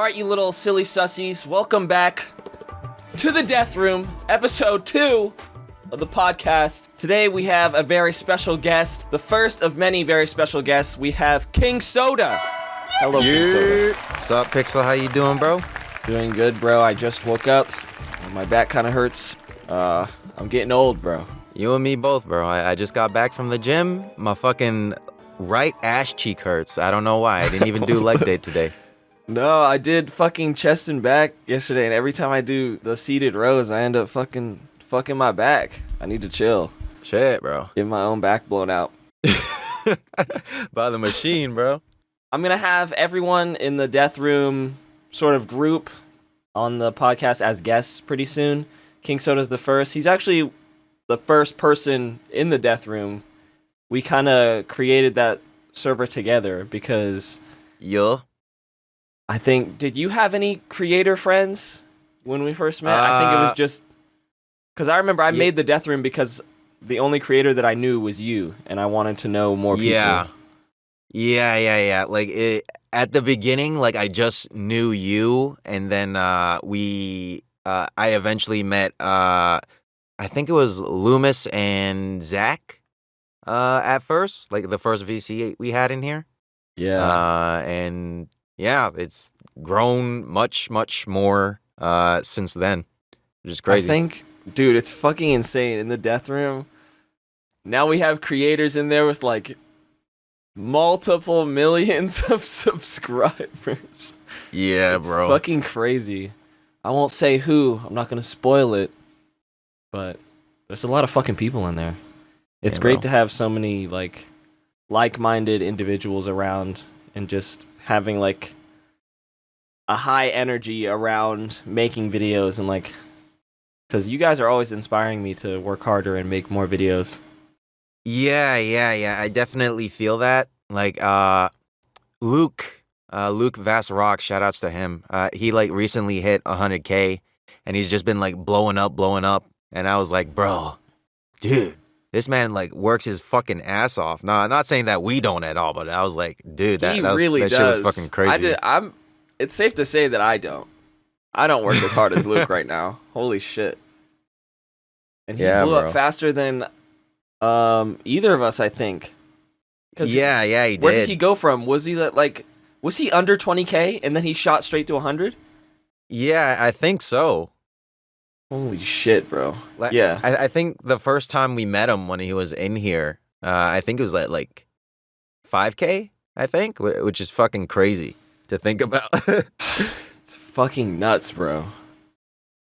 right, you little silly sussies, welcome back to the Death Room, episode 2 of the podcast. Today we have a very special guest, the first of many very special guests. We have King Soda. Hello, King Soda. What's up, Pixel? How you doing, bro? Doing good, bro. I just woke up. My back kind of hurts. I'm getting old, bro. You and me both, bro. I just got back from the gym. My fucking right ass cheek hurts. I don't know why. I didn't even do leg day today. No, I did fucking chest and back yesterday, and every time I do the seated rows, I end up fucking my back. I need to chill. Shit, bro. Get my own back blown out. By the machine, bro. I'm going to have everyone in the Death Room sort of group on the podcast as guests pretty soon. King Soda's the first. He's actually the first person in the Death Room. We kind of created that server together because... Yo. I think, did you have any creator friends when we first met? I think it was just... Because I remember I made the Death Room because the only creator that I knew was you, and I wanted to know more people. Yeah. Like, at the beginning, like, I just knew you, and then I eventually met, I think it was Loomis and Zach at first, like, the first VC we had in here. Yeah. And, yeah, it's grown much, much more since then, which is crazy. I think... Dude, it's fucking insane. In the Death Room, now we have creators in there with, like, multiple millions of subscribers. Yeah, it's bro. Fucking crazy. I won't say who. I'm not going to spoil it. But there's a lot of fucking people in there. It's great to have so many, like-minded individuals around and just having, like, a high energy around making videos and, like... Because you guys are always inspiring me to work harder and make more videos. Yeah. I definitely feel that. Like, Luke Vassrock, shout outs to him. He, like, recently hit 100K, and he's just been, like, blowing up. And I was like, bro, dude, this man, like, works his fucking ass off. Nah, I'm not saying that we don't at all, but I was like, dude, that shit was fucking crazy. It's safe to say that I don't. I don't work as hard as Luke right now. Holy shit. And he blew up faster than either of us, I think. Yeah, he did. Where did he go from? Was he under 20K and then he shot straight to 100? Yeah, I think so. Holy shit, bro. Yeah. I think the first time we met him when he was in here, I think it was at like 5K, I think, which is fucking crazy to think about. Fucking nuts, bro.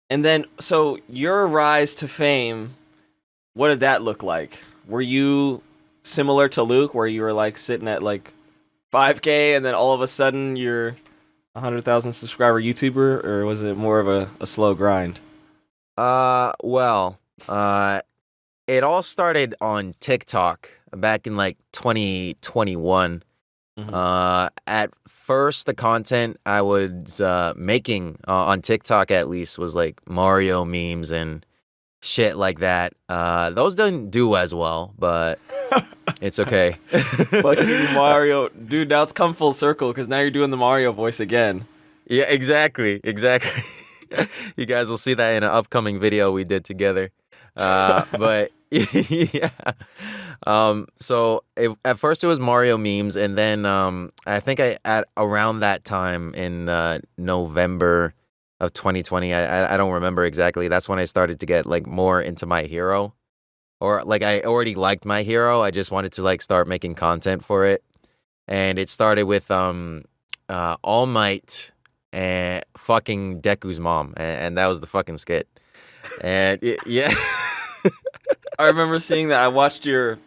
And then, so your rise to fame, what did that look like? Were you similar to Luke, where you were like sitting at like 5K and then all of a sudden you're a 100,000 subscriber YouTuber, or was it more of a slow grind? Well, it all started on TikTok back in like 2021. Mm-hmm. At first, the content I was making on TikTok, at least, was like Mario memes and shit like that. Those didn't do as well, but it's okay. Fucking Mario, dude! Now it's come full circle because now you're doing the Mario voice again. Yeah, exactly. You guys will see that in an upcoming video we did together. But yeah. So at first it was Mario memes, and then I think at around that time in November of 2020, I don't remember exactly. That's when I started to get like more into My Hero, or like I already liked My Hero. I just wanted to like start making content for it, and it started with All Might and fucking Deku's mom, and that was the fucking skit, and yeah. I remember seeing that. I watched your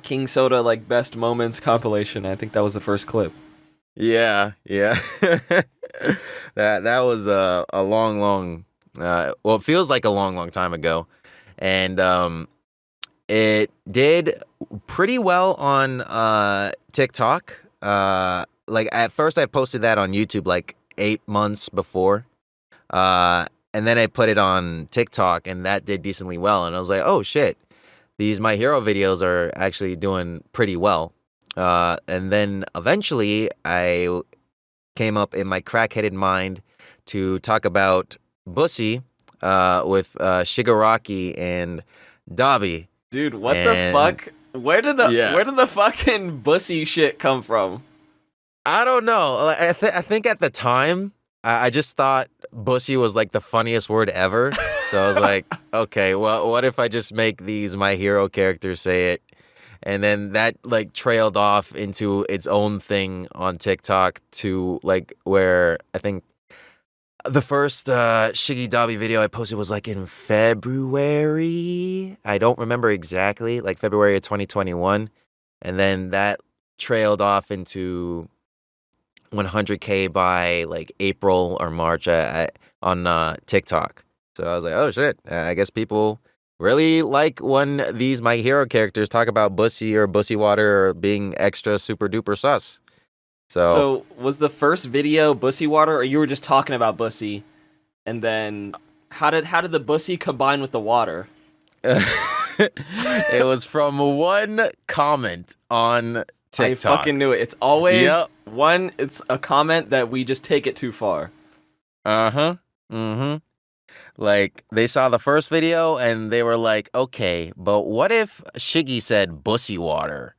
King Soda like best moments compilation. I think that was the first clip. Yeah. that was a long well, it feels like a long time ago, and it did pretty well on TikTok. Like at first I posted that on YouTube like 8 months before, and then I put it on TikTok, and that did decently well. And I was like, oh, shit, these My Hero videos are actually doing pretty well. And then eventually I came up in my crack-headed mind to talk about Bussy with Shigaraki and Dabi. Dude, what the And fuck? Where did the fucking Bussy shit come from? I don't know. I think at the time, I just thought Bussy was like the funniest word ever. So I was like, okay, well, what if I just make these My Hero characters say it? And then that like trailed off into its own thing on TikTok to like where I think the first Shiggy Dabi video I posted was like in February. I don't remember exactly, like February of 2021. And then that trailed off into 100K by like April or March on TikTok. So I was like, oh shit, I guess people really like when these My Hero characters talk about Bussy or Bussy Water or being extra super duper sus. So was the first video Bussy Water, or you were just talking about Bussy, and then how did the Bussy combine with the water? It was from one comment on TikTok. I fucking knew it. It's always one. It's a comment that we just take it too far. Like, they saw the first video and they were like, okay, but what if Shiggy said Bussy Water?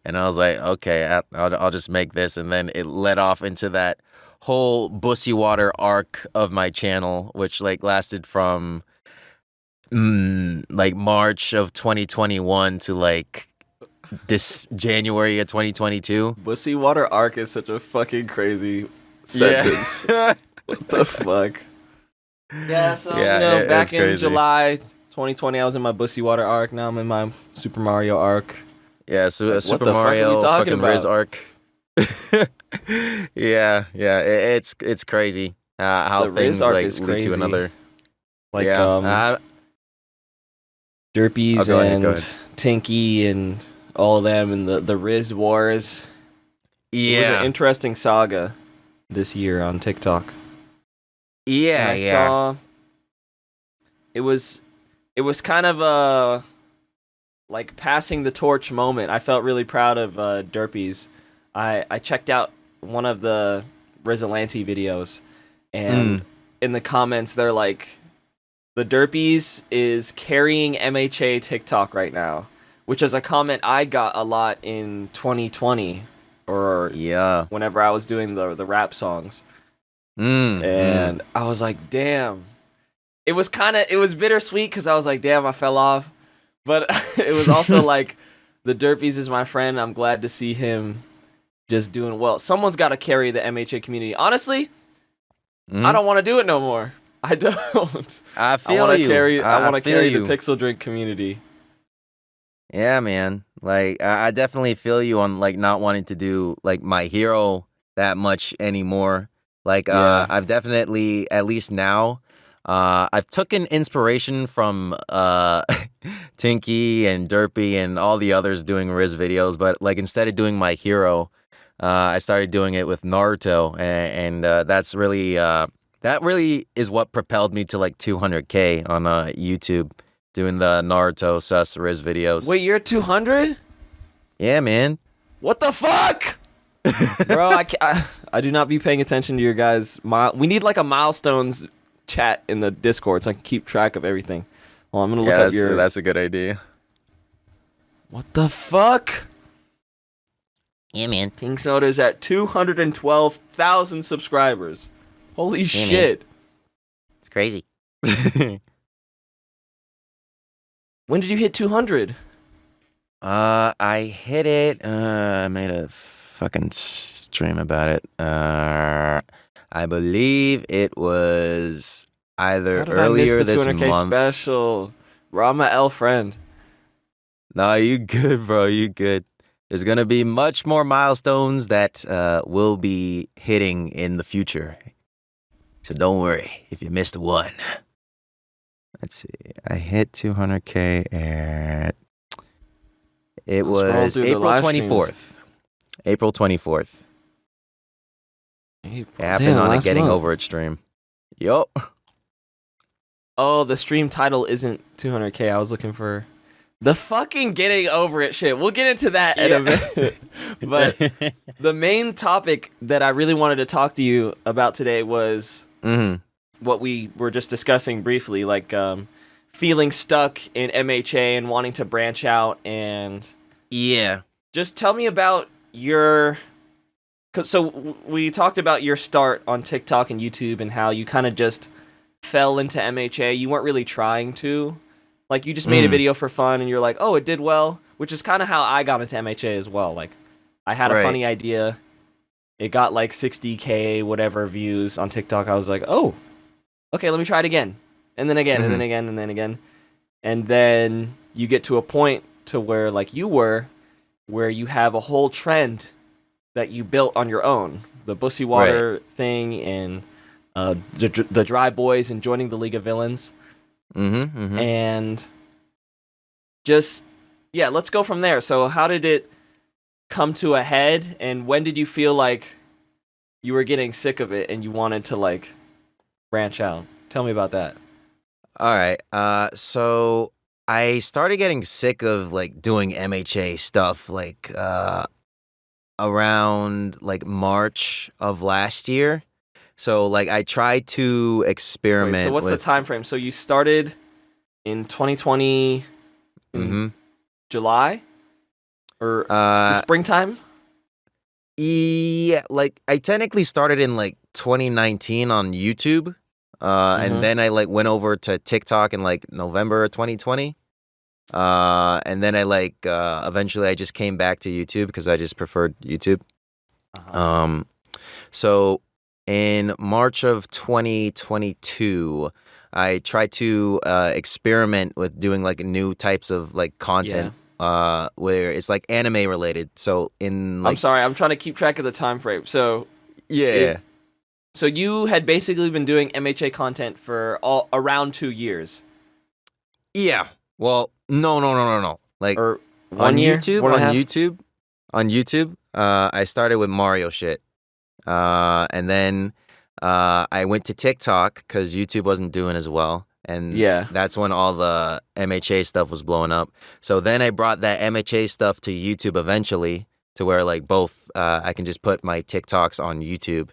And I was like, okay, I'll just make this. And then it led off into that whole Bussy Water arc of my channel, which like lasted from like March of 2021 to like this January of 2022. Bussy Water arc is such a fucking crazy sentence. Yeah. What the fuck? Yeah, so back in July 2020, I was in my Bussy Water arc. Now I'm in my Super Mario arc. Yeah, so like, Super Mario fucking Riz arc. yeah, it's crazy how the things like lead to another. Like Derpies and Tinky and all of them and the Riz Wars. Yeah, it was an interesting saga this year on TikTok. Yeah, I saw it was kind of a like passing the torch moment. I felt really proud of Derpies. I checked out one of the Rizzolanti videos, and in the comments they're like, the Derpies is carrying MHA TikTok right now, which is a comment I got a lot in 2020 or whenever I was doing the rap songs. And I was like, damn. It was bittersweet because I was like, damn, I fell off. But it was also like, the Derpies is my friend. I'm glad to see him just doing well. Someone's got to carry the MHA community. Honestly, I don't want to do it no more. I don't. I want to carry the PixelDrink community. Yeah, man. Like, I definitely feel you on like not wanting to do like My Hero that much anymore. Like, I've definitely, at least now, I've taken inspiration from Tinky and Derpy and all the others doing Riz videos, but like instead of doing My Hero, I started doing it with Naruto, and that's really that really is what propelled me to like 200K on YouTube, doing the Naruto sus Riz videos. Wait, you're at 200? Yeah, man. What the fuck? Bro, I do not be paying attention to your guys' we need like a milestones chat in the Discord so I can keep track of everything. Well, I'm gonna look up your. That's a good idea. What the fuck? Yeah, man. King Soda is at 212,000 subscribers. Holy shit! Man. It's crazy. When did you hit 200? I hit it. I made a fucking stream about it. I believe it was either earlier this month. 200K special. Rama L friend. No, you good, bro. You good. There's gonna be much more milestones that will be hitting in the future. So don't worry if you missed one. Let's see. I hit 200K at. It was April 24th. April 24th. It happened on a Getting Over It stream. Yup. Oh, the stream title isn't 200K. I was looking for The fucking getting over it shit. We'll get into that in a minute. But the main topic that I really wanted to talk to you about today was what we were just discussing briefly, like feeling stuck in MHA and wanting to branch out. And just tell me about your... So we talked about your start on TikTok and YouTube and how you kind of just fell into MHA. You weren't really trying to. Like, you just made a video for fun, and you're like, oh, it did well, which is kind of how I got into MHA as well. Like, I had a funny idea. It got, like, 60K, whatever, views on TikTok. I was like, oh, okay, let me try it again. And then again, and then again, and then again. And then you get to a point to where, like you were, where you have a whole trend that you built on your own. The Bussy Water thing, and the Dry Boys, and joining the League of Villains. And just, let's go from there. So how did it come to a head, and when did you feel like you were getting sick of it and you wanted to, like, branch out? Tell me about that. All right. So I started getting sick of, like, doing MHA stuff, like, around, like, March of last year. So, like, I tried to experiment. Wait, so what's the time frame? So you started in 2020 in July? Or the springtime? Yeah, like, I technically started in, like, 2019 on YouTube. And then I, like, went over to TikTok in, like, November 2020. And then I, like, eventually I just came back to YouTube because I just preferred YouTube. So... in March of 2022, I tried to experiment with doing like new types of like content where it's like anime related. So in like, I'm sorry, I'm trying to keep track of the time frame. So so you had basically been doing MHA content for around 2 years. Yeah. Well, no. Like or on year? YouTube, I started with Mario shit. And then I went to TikTok because YouTube wasn't doing as well. And that's when all the MHA stuff was blowing up. So then I brought that MHA stuff to YouTube eventually, to where like both I can just put my TikToks on YouTube.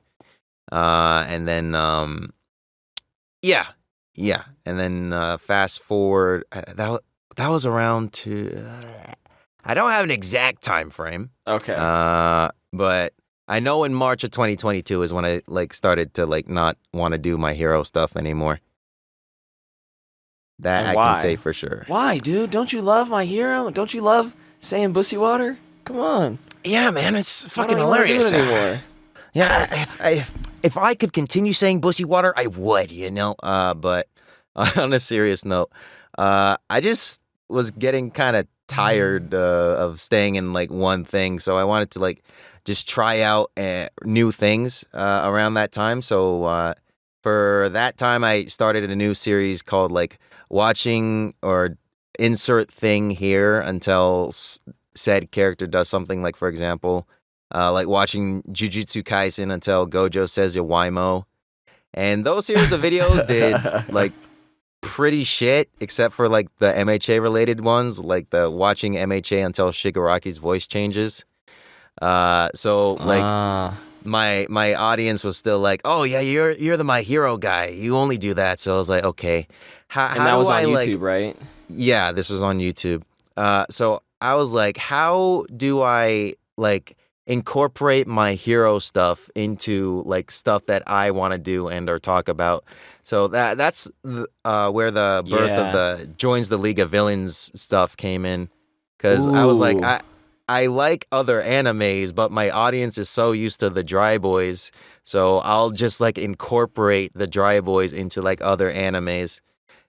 And then and then fast forward, that was around to I don't have an exact time frame. Okay. But I know in March of 2022 is when I like started to like not want to do my hero stuff anymore. That and I why? Can say for sure. Why, dude? Don't you love my hero? Don't you love saying Bussy Water? Come on. Yeah, man, it's fucking hilarious. Anymore. Yeah, if I could continue saying Bussy Water, I would, you know. But on a serious note, I just was getting kind of tired of staying in like one thing, so I wanted to like just try out new things around that time. So for that time, I started a new series called like watching or insert thing here until said character does something. Like, for example, like watching Jujutsu Kaisen until Gojo says Yawaimo. And those series of videos did like pretty shit, except for like the MHA related ones, like the watching MHA until Shigaraki's voice changes. So like my audience was still like, oh yeah, you're the My Hero guy. You only do that. So I was like, okay. And that was on YouTube, right? Yeah, this was on YouTube. So I was like, how do I like incorporate my hero stuff into like stuff that I want to do and or talk about? So that's where the birth of the joins the League of Villains stuff came in, because I was like, I like other animes, but my audience is so used to the Dry Boys, so I'll just like incorporate the Dry Boys into like other animes,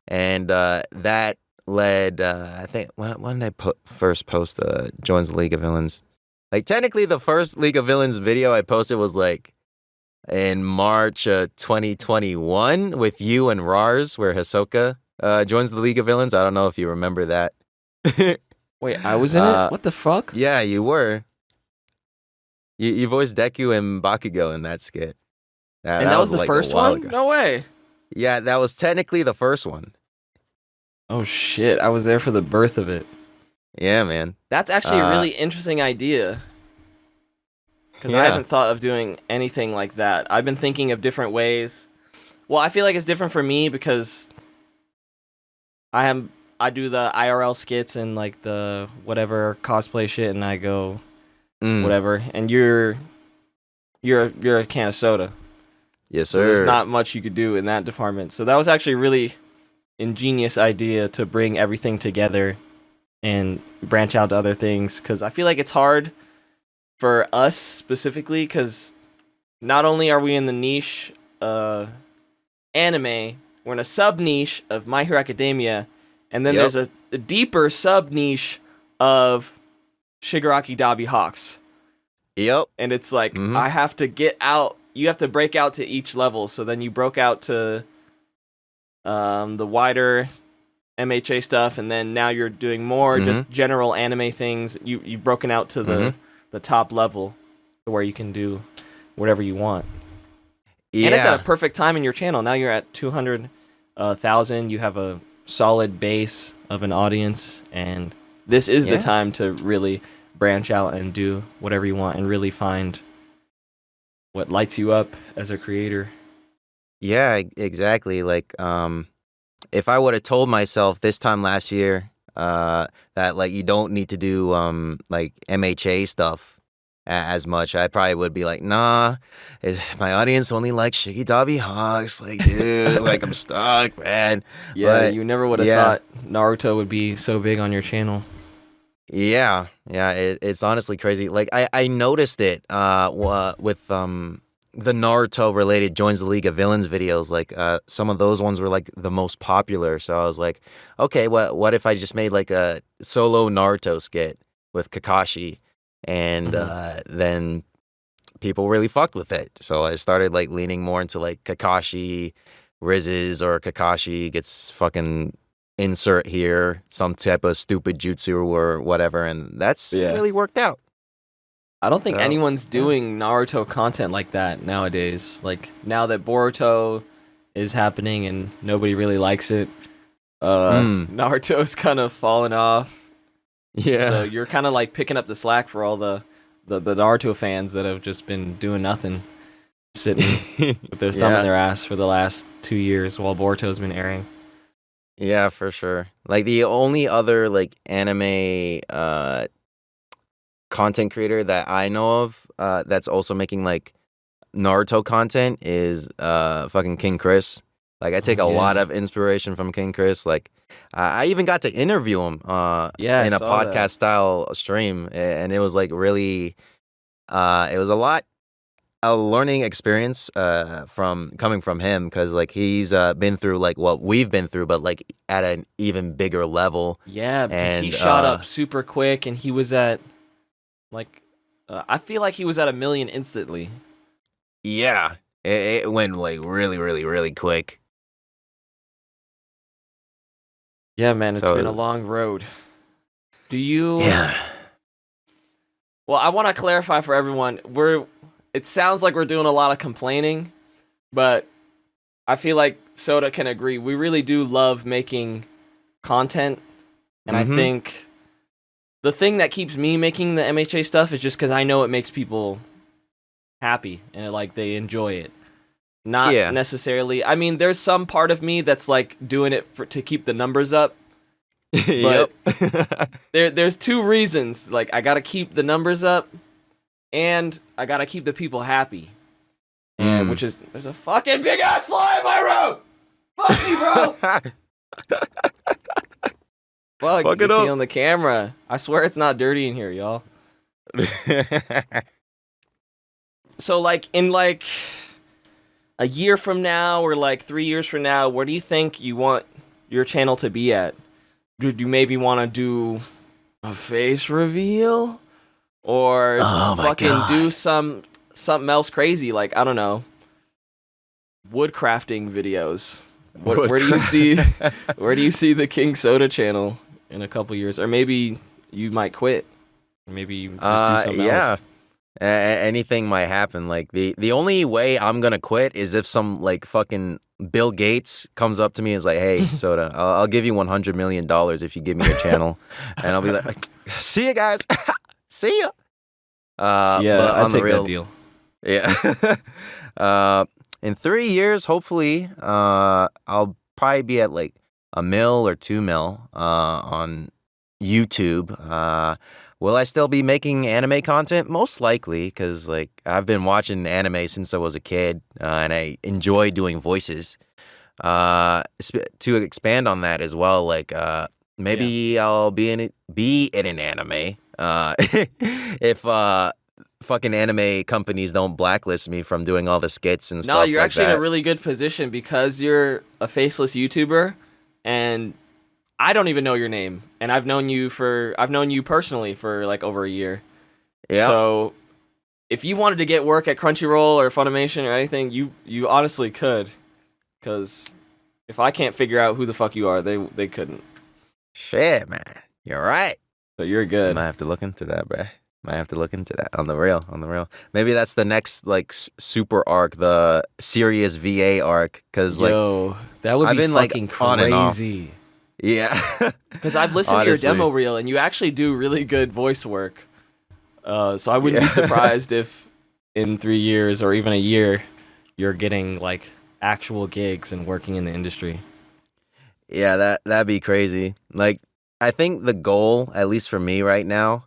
and that led. I think when did I first post joins the League of Villains? Like technically, the first League of Villains video I posted was like in March 2021 with you and Rars, where Hisoka joins the League of Villains. I don't know if you remember that. Wait, I was in it? What the fuck? Yeah, you were. You voiced Deku and Bakugo in that skit. And that was the like first one? Ago. No way. Yeah, that was technically the first one. Oh shit, I was there for the birth of it. Yeah, man. That's actually a really interesting idea. Because I Yeah. haven't thought of doing anything like that. I've been thinking of different ways. Well, I feel like it's different for me because I do the IRL skits and like the whatever cosplay shit, and I go Mm. whatever. And you're a can of soda, Yes, so there's sir. not much you could do in that department. So that was actually a really ingenious idea to bring everything together and branch out to other things. Because I feel like it's hard for us specifically, because not only are we in the niche anime, we're in a sub niche of My Hero Academia, and then Yep. there's a deeper sub niche of Shigaraki Dabi Hawks. Yep. And it's like, Mhm. I have to get out, you have to break out to each level. So then you broke out to the wider MHA stuff, and then now you're doing more just general anime things. You've broken out to the top level where you can do whatever you want. Yeah. And it's at a perfect time in your channel. Now you're at 200,000. You have a solid base of an audience, and this is the time to really branch out and do whatever you want and really find what lights you up as a creator. Yeah, exactly. Like, if I would have told myself this time last year, that like you don't need to do like MHA stuff as much, I probably would be like, nah, my audience only likes Shiggy Dabi Hawks. Like, dude, like I'm stuck, man. Yeah, But, you never would have thought Naruto would be so big on your channel. Yeah, it's honestly crazy. Like I noticed it with the Naruto related Joins the League of Villains videos. Like some of those ones were like the most popular. So I was like, okay, what if I just made like a solo Naruto skit with Kakashi, and then people really fucked with it. So I started like leaning more into like Kakashi rizzes, or Kakashi gets fucking insert here some type of stupid jutsu or whatever, and that's really worked out. I don't think anyone's doing Naruto content like that nowadays. Like, now that Boruto is happening and nobody really likes it, Naruto's kind of fallen off. Yeah. So you're kind of like picking up the slack for all the Naruto fans that have just been doing nothing, sitting with their thumb in their ass for the last 2 years while Boruto's been airing. Yeah, for sure. Like the only other like anime content creator that I know of that's also making like Naruto content is fucking King Chris. Like I take a lot of inspiration from King Chris. Like I even got to interview him in a podcast style stream, and it was like really it was a learning experience from coming from him, because like he's been through like what we've been through, but like at an even bigger level. Yeah, because he shot up super quick, and he was at like I feel like he was at 1 million instantly. Yeah, it went like really, really, really quick. Yeah, man, it's been a long road. Do you? Yeah. Well, I want to clarify for everyone. It sounds like we're doing a lot of complaining, but I feel like Soda can agree. We really do love making content, and I think the thing that keeps me making the MHA stuff is just because I know it makes people happy and like they enjoy it. Not necessarily. I mean, there's some part of me that's like doing it to keep the numbers up. But there's two reasons. Like, I gotta keep the numbers up, and I gotta keep the people happy. And which is, there's a fucking big ass fly in my room. Fuck you, bro. Fuck, you can see on the camera. I swear it's not dirty in here, y'all. So, like, in like a year from now or like 3 years from now, where do you think you want your channel to be at? Do you maybe want to do a face reveal, or fucking do something else crazy, like, I don't know, woodcrafting videos? Where do you see the King Soda channel in a couple years? Or maybe you might quit. Maybe you just do something else. Anything might happen. Like the only way I'm gonna quit is if some like fucking Bill Gates comes up to me and is like, "Hey, Soda, I'll give you $100 million if you give me your channel," and I'll be like, "See you guys, see ya." Yeah, But I'd on the take that real, deal. yeah. In 3 years, hopefully, I'll probably be at like a mil or 2 mil on YouTube. Will I still be making anime content? Most likely, because like I've been watching anime since I was a kid, and I enjoy doing voices. To expand on that as well, like Yeah. maybe I'll be in an anime. If fucking anime companies don't blacklist me from doing all the skits and No, stuff you're like actually in a that. really good position because you're a faceless YouTuber, and I don't even know your name, and I've known you personally for like over a year. Yeah. So if you wanted to get work at Crunchyroll or Funimation or anything, you honestly could, because if I can't figure out who the fuck you are, they couldn't. Shit, man. You're right. So you're I good. might have to look into that, bruh. Might have to look into that on the real, on the real. Maybe that's the next like super arc, the serious VA arc, because like Yo, that would I've be been like fucking on and off. crazy. Yeah. Because I've listened to your Honestly. demo reel, and you actually do really good voice work. So I wouldn't be Yeah. surprised if in 3 years or even a year, you're getting like actual gigs and working in the industry. Yeah, that'd be crazy. Like I think the goal, at least for me right now,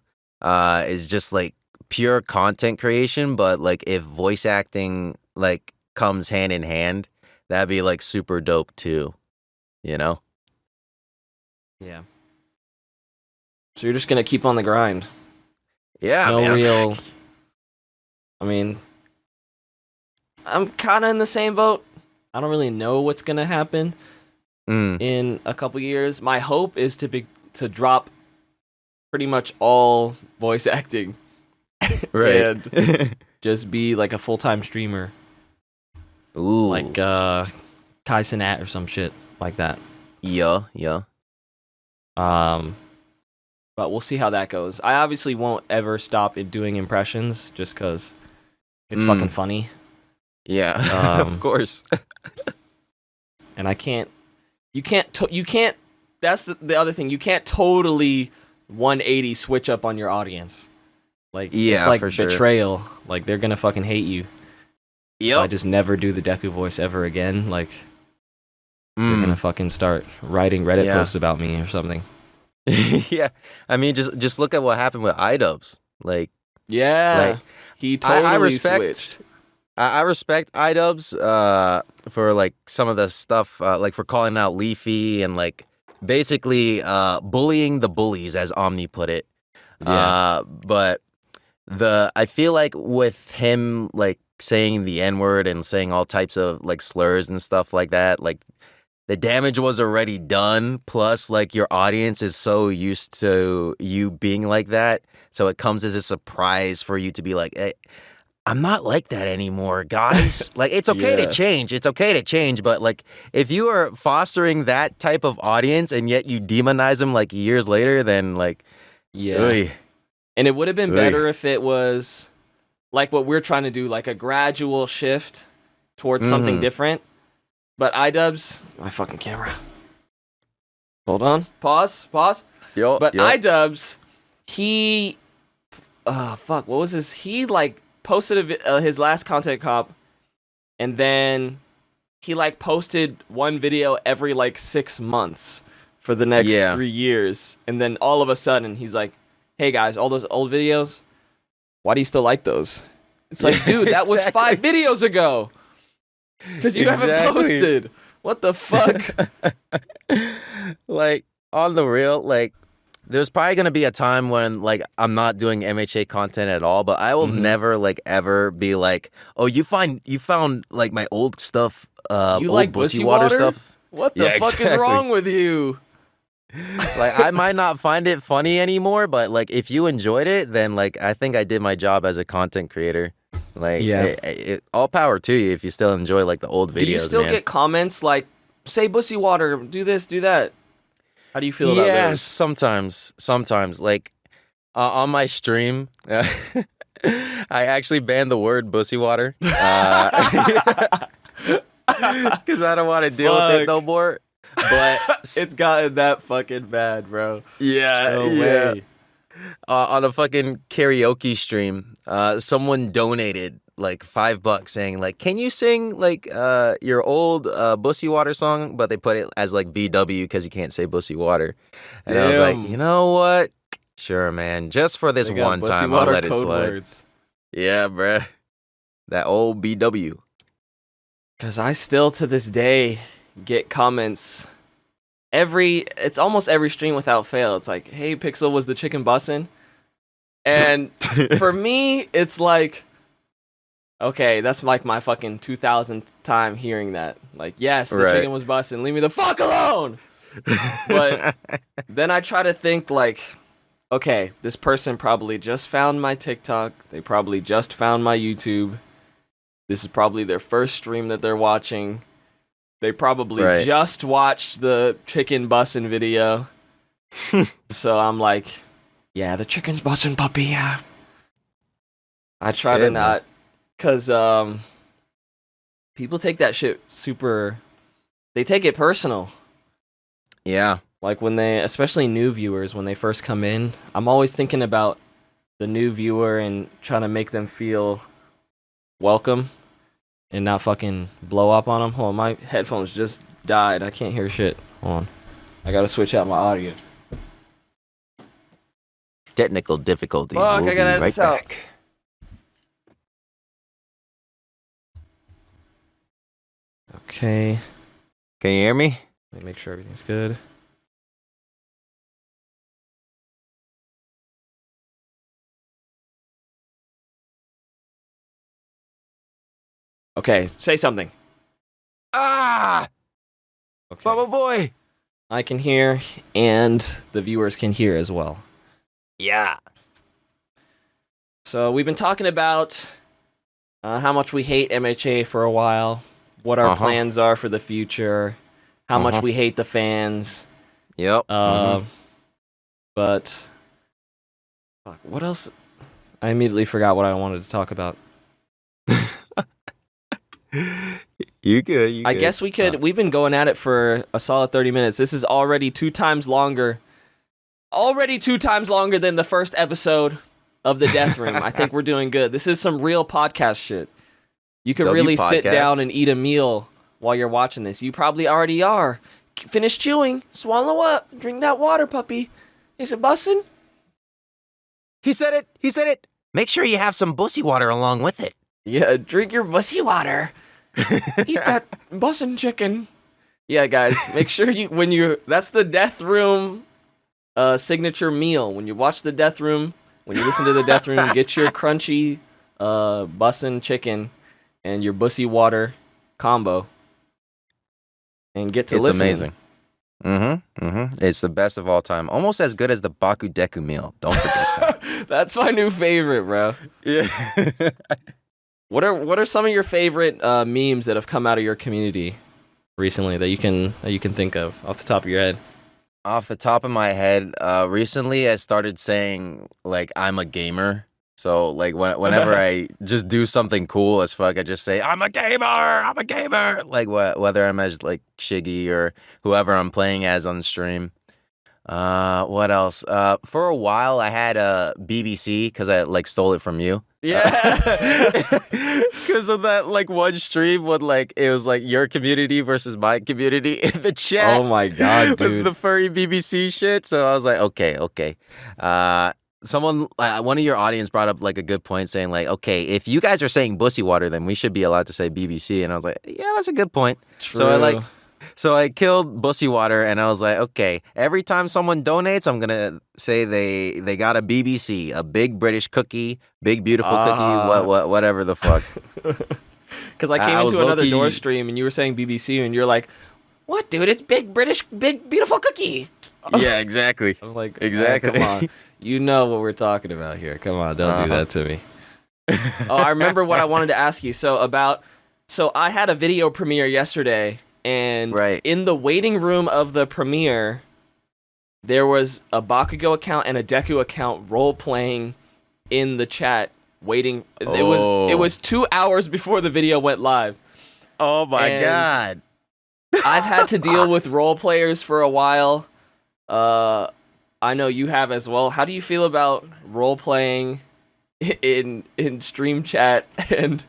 is just like pure content creation, but like if voice acting like comes hand in hand, that'd be like super dope too, you know? Yeah. So you're just gonna keep on the grind. Yeah, No man. real. I mean, I'm kind of in the same boat. I don't really know what's gonna happen Mm, in a couple years. My hope is to drop pretty much all voice acting right. and just be like a full-time streamer, Ooh. like Kai Cenat or some shit like that. Yeah, yeah. Um, but we'll see how that goes. I obviously won't ever stop in doing impressions just because it's fucking funny, Yeah. Of course. and I can't. You can't. That's the other thing. You can't totally 180 switch up on your audience. Like it's Yeah, like for sure. betrayal. Like they're gonna fucking hate you. If I Yep. just never do the Deku voice ever again, like they're Mm. gonna fucking start writing Reddit Yeah. posts about me or something. Yeah. I mean just look at what happened with iDubbbz. Yeah, Like he I totally respect switched. I respect iDubbbz for like some of the stuff like for calling out Leafy and like basically bullying the bullies, as Omni put it. Yeah, But I feel like with him like saying the N-word and saying all types of like slurs and stuff like that, like the damage was already done. Plus, like your audience is so used to you being like that, so it comes as a surprise for you to be like, "Hey, I'm not like that anymore, guys." Like it's okay to yeah, change. It's okay to change, but like if you are fostering that type of audience and yet you demonize them like years later, then like, yeah. oy, And it would have been oy. better if it was like what we're trying to do, like a gradual shift towards something Mhm. different. But iDubbbz, my fucking camera. Hold on. Pause. Yo, But yo. iDubbbz, he, fuck, what was his? He like posted his last content cop, and then he like posted one video every like 6 months for the next Yeah. 3 years, and then all of a sudden he's like, "Hey guys, all those old videos, why do you still like those?" It's like, Yeah, dude, that was 5 videos ago. Because you haven't Exactly. posted. What the fuck? Like on the real, like there's probably gonna be a time when like I'm not doing MHA content at all, but I will Mhm. never like ever be like, "Oh, you found like my old stuff, You old like Bussy Bussy Water Water? stuff." What the Yeah, fuck is exactly. wrong with you? Like I might not find it funny anymore, but like if you enjoyed it, then like I think I did my job as a content creator. Like Yeah. all power to you if you still enjoy like the old videos, Do you still man. get comments like, say Bussy Water, do this, do that? How do you feel about Yes, those? sometimes. Like on my stream, I actually banned the word bussy water. Because I don't want to deal with it no more. But It's gotten that fucking bad, bro. yeah, No yeah. way. On a fucking karaoke stream, someone donated like $5 saying like, can you sing like your old Bussy Water song? But they put it as like BW because you can't say Bussy Water. And I was like, Damn. you know what? Sure, man. Just for this They got one Bussy time, I'll Water let it code slide. words. Yeah, bruh. That old BW. Because I still to this day get comments it's almost every stream without fail. It's like, hey, Pixel, was the chicken bussin'? And for me, it's like, okay, that's like my fucking 2000th time hearing that. Like, yes, the Right. chicken was bussin'. Leave me the fuck alone. But then I try to think like, okay, this person probably just found my TikTok. They probably just found my YouTube. This is probably their first stream that they're watching. They probably Right. just watched the chicken bussin' video. So I'm like, yeah, the chicken's bussin', puppy, yeah. I try to Shit, man. not, because people take that shit they take it personal. Yeah. Like when especially new viewers, when they first come in, I'm always thinking about the new viewer and trying to make them feel welcome and not fucking blow up on them. Hold on, my headphones just died. I can't hear shit. Hold on. I gotta switch out my audio. Technical difficulties. Fuck, We'll I gotta be edit right this out. back. Okay. Can you hear me? Let me make sure everything's good. Okay, say something. Ah! Okay. Bubba boy! I can hear, and the viewers can hear as well. Yeah. So we've been talking about how much we hate MHA for a while, what our plans are for the future, how much we hate the fans. Yep. But fuck, what else? I immediately forgot what I wanted to talk about. You good. I guess we could. We've been going at it for a solid 30 minutes. This is already 2 times longer. Already 2 times longer than the first episode of the Death Room. I think we're doing good. This is some real podcast shit. You can really sit down and eat a meal while you're watching this. You probably already are. Finish chewing. Swallow up. Drink that water, puppy. Is it bussin'? He said it. He said it. Make sure you have some bussy water along with it. Yeah, drink your bussy water. Eat that bussin' chicken. Yeah, guys, make sure that's the Death Room signature meal. When you watch the Death Room, when you listen to the Death Room, get your crunchy bussin' chicken and your bussy water combo and get to listen. It's amazing. It's the best of all time. Almost as good as the Baku Deku meal. Don't forget that. That's my new favorite, bro. Yeah. What are some of your favorite memes that have come out of your community recently that you can think of off the top of your head? Off the top of my head, recently I started saying like I'm a gamer. So like whenever I just do something cool as fuck, I just say I'm a gamer. I'm a gamer. Like whether I'm as like Shiggy or whoever I'm playing as on stream. What else? For a while I had a BBC because I like stole it from you. Yeah. Because of that like one stream when like it was like your community versus my community in the chat. Oh my god, dude. The furry BBC shit. So I was like, okay. Someone, one of your audience brought up like a good point saying like, okay, if you guys are saying bussy water, then we should be allowed to say BBC. And I was like, yeah, that's a good point. True. So I killed bussy water and I was like, okay, every time someone donates, I'm going to say they got a BBC, a big British cookie, big beautiful cookie, whatever the fuck. Because I came into another door stream and you were saying BBC and you're like, what, dude? It's big British, big beautiful cookie. Yeah, exactly. I'm like, exactly. Come on. You know what we're talking about here. Come on, don't do that to me. Oh, I remember what I wanted to ask you. So I had a video premiere yesterday, and in the waiting room of the premiere, there was a Bakugo account and a Deku account role playing in the chat waiting. Oh. It was 2 hours before the video went live. Oh my And god. I've had to deal with role players for a while. I know you have as well. How do you feel about role playing in stream chat and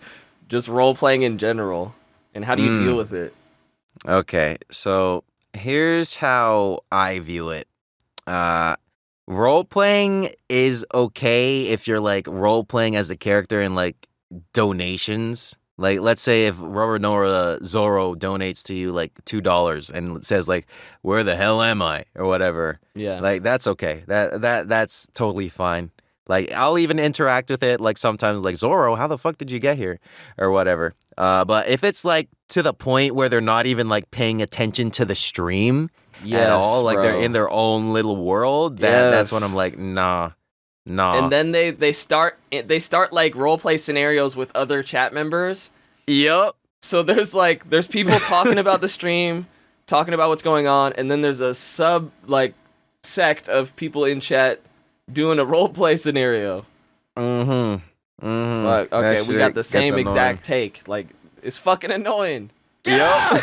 just role playing in general? And how do you deal with it? Okay, so here's how I view it. Role playing is okay if you're like role playing as a character in like donations. Like, let's say if Rubber Nora Zoro donates to you like $2 and it says like, "Where the hell am I?" or whatever. Yeah. Like that's okay. That's totally fine. Like I'll even interact with it like sometimes like, "Zoro, how the fuck did you get here?" or whatever. But if it's like to the point where they're not even like paying attention to the stream at all, like they're in their own little world, that's when I'm like, nah. And then they start like role play scenarios with other chat members. Yup. So there's people talking about the stream, talking about what's going on, and then there's a sect of people in chat doing a role play scenario. Fuck, okay, we got the same exact take. Like, it's fucking annoying. Yup.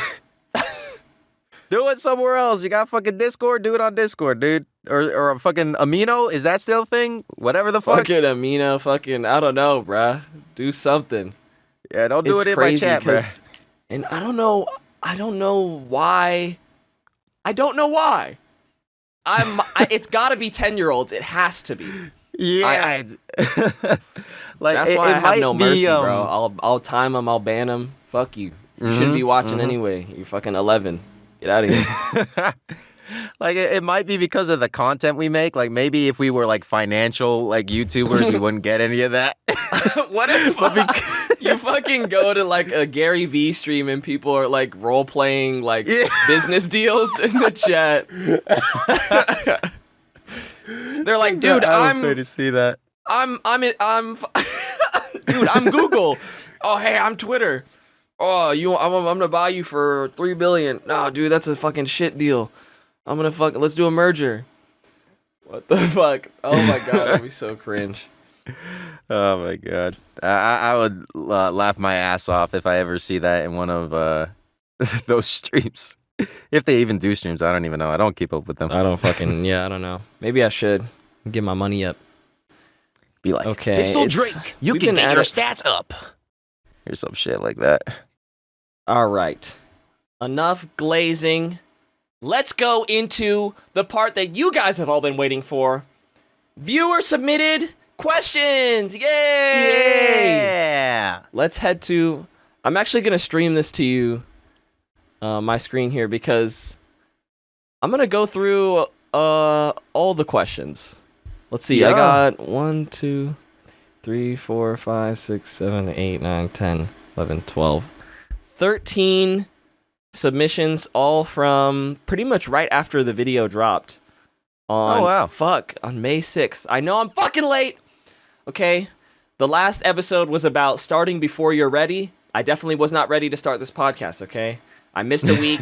Do it somewhere else. You got fucking Discord? Do it on Discord, dude. Or a fucking Amino? Is that still a thing? Whatever the fuck. Fucking Amino, I don't know, bruh. Do something. Yeah, don't do it in my chat, bruh. And I don't know why. It's gotta be 10-year-olds. It has to be. Yeah. Like, that's why I have no mercy, be, bro. I'll time them. I'll ban them. Fuck you. You shouldn't be watching anyway. You're fucking 11. Get out of here. Like, it might be because of the content we make. Like, maybe if we were like financial like YouTubers, we wouldn't get any of that. What if you fucking go to like a Gary V stream and people are like role playing like business deals in the chat? They're like, dude, I'm to see that. Dude, I'm Google. Oh, hey, I'm Twitter. Oh, I'm gonna buy you for $3 billion. No, dude, that's a fucking shit deal. Let's do a merger. What the fuck? Oh my god, that'd be so cringe. Oh my god, I would laugh my ass off if I ever see that in one of those streams. If they even do streams, I don't even know. I don't keep up with them. I don't know. Maybe I should get my money up. Be like, okay, PixelDrink, you can get your stats up. Or some shit like that. All right. Enough glazing. Let's go into the part that you guys have all been waiting for. Viewer submitted questions. Yay! Yeah. Let's head to... I'm actually going to stream this to you, my screen here, because I'm going to go through all the questions. Let's see. I got 1, 2... 3, 4, 5, 6, 7, 8, 9, 10, 11, 12, 13 submissions, all from pretty much right after the video dropped on on May 6th. I know I'm fucking late. Okay. The last episode was about starting before you're ready. I definitely was not ready to start this podcast, okay? I missed a week.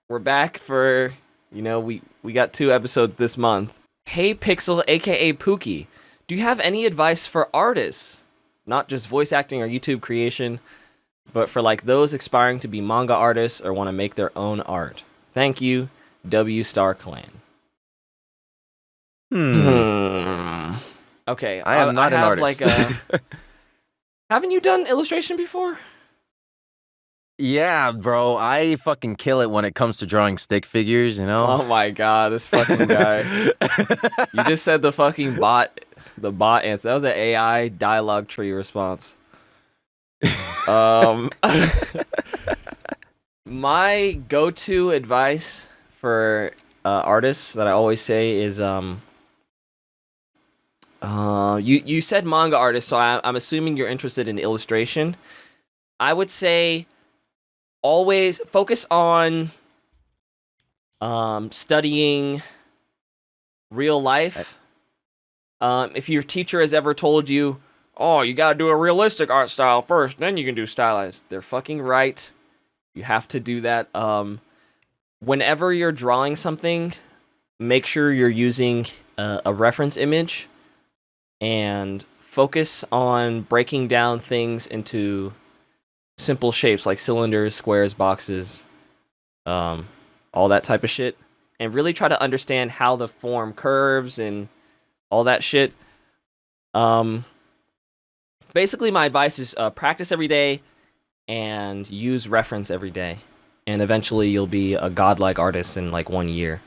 We're back for, we got 2 episodes this month. Hey Pixel, aka Pookie. Do you have any advice for artists, not just voice acting or YouTube creation, but for like those aspiring to be manga artists or want to make their own art? Thank you, W Star Clan. Okay, I am not an artist. Haven't you done illustration before? Yeah, bro, I fucking kill it when it comes to drawing stick figures, Oh my god, this fucking guy. You just said the fucking bot answer. That was an AI dialogue tree response. My go-to advice for artists that I always say is you said manga artist, so I'm assuming you're interested in illustration. I would say always focus on studying real life. If your teacher has ever told you, oh, you gotta do a realistic art style first, then you can do stylized, they're fucking right. You have to do that. Whenever you're drawing something, make sure you're using a reference image and focus on breaking down things into simple shapes like cylinders, squares, boxes, all that type of shit, and really try to understand how the form curves and all that shit. Basically, my advice is practice every day and use reference every day, and eventually you'll be a godlike artist in like 1 year.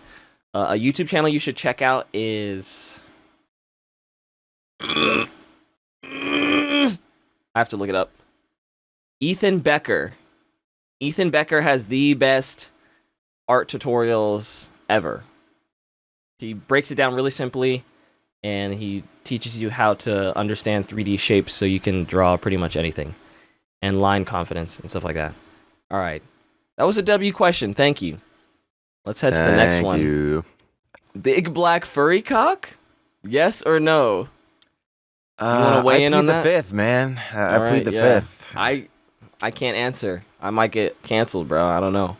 A YouTube channel you should check out is I have to look it up. Ethan Becker. Ethan Becker has the best art tutorials ever. He breaks it down really simply, and he teaches you how to understand 3D shapes so you can draw pretty much anything, and line confidence and stuff like that. All right. That was a W question. Thank you. Let's head to the next one. Thank you. Big black furry cock? Yes or no? You want to weigh in on that? I plead the fifth, man. I All plead right, the yeah. fifth. I can't answer. I might get canceled, bro. I don't know.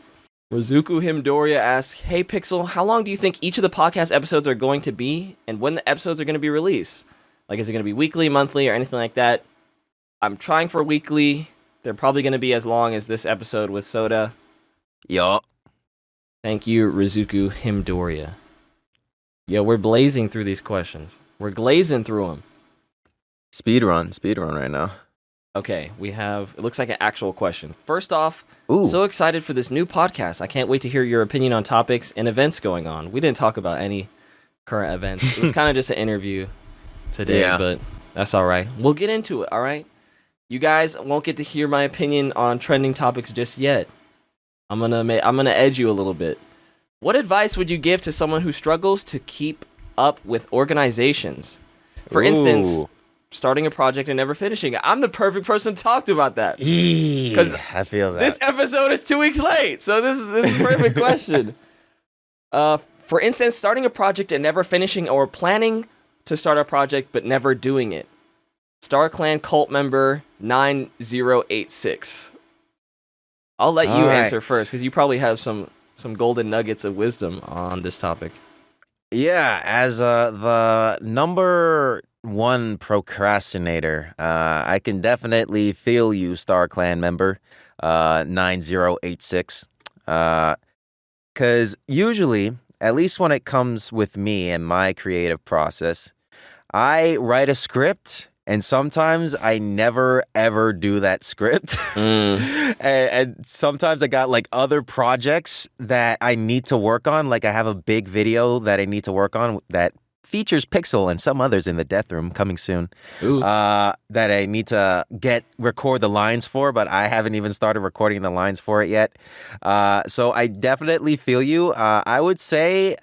Rizuku Himdoria asks, "Hey Pixel, how long do you think each of the podcast episodes are going to be, and when the episodes are going to be released? Like, is it going to be weekly, monthly, or anything like that?" I'm trying for weekly. They're probably going to be as long as this episode with Soda. Yo. Thank you, Rizuku Himdoria. Yeah, we're blazing through these questions. We're glazing through them. Speed run right now. Okay, we have, it looks like an actual question. First off, Ooh. so excited for this new podcast. I can't wait to hear your opinion on topics and events going on. We didn't talk about any current events. It was kind of just an interview today, Yeah. but that's all right. We'll get into it, all right? You guys won't get to hear my opinion on trending topics just yet. I'm gonna edge you a little bit. What advice would you give to someone who struggles to keep up with organizations? For instance, Ooh. starting a project and never finishing it. I'm the perfect person to talk to about that. Because I feel that. This episode is 2 weeks late, so this is a perfect question. For instance, starting a project and never finishing, or planning to start a project but never doing it. Star Clan cult member 9086. I'll let you answer first, because you probably have some golden nuggets of wisdom on this topic. Yeah, as the number one procrastinator, I can definitely feel you, Star Clan member 9086. Because usually, at least when it comes with me and my creative process, I write a script, and sometimes I never ever do that script. And sometimes I got like other projects that I need to work on. Like I have a big video that I need to work on that features Pixel and some others in the Death Room coming soon. That I need to record the lines for, but I haven't even started recording the lines for it yet. So I definitely feel you. I would say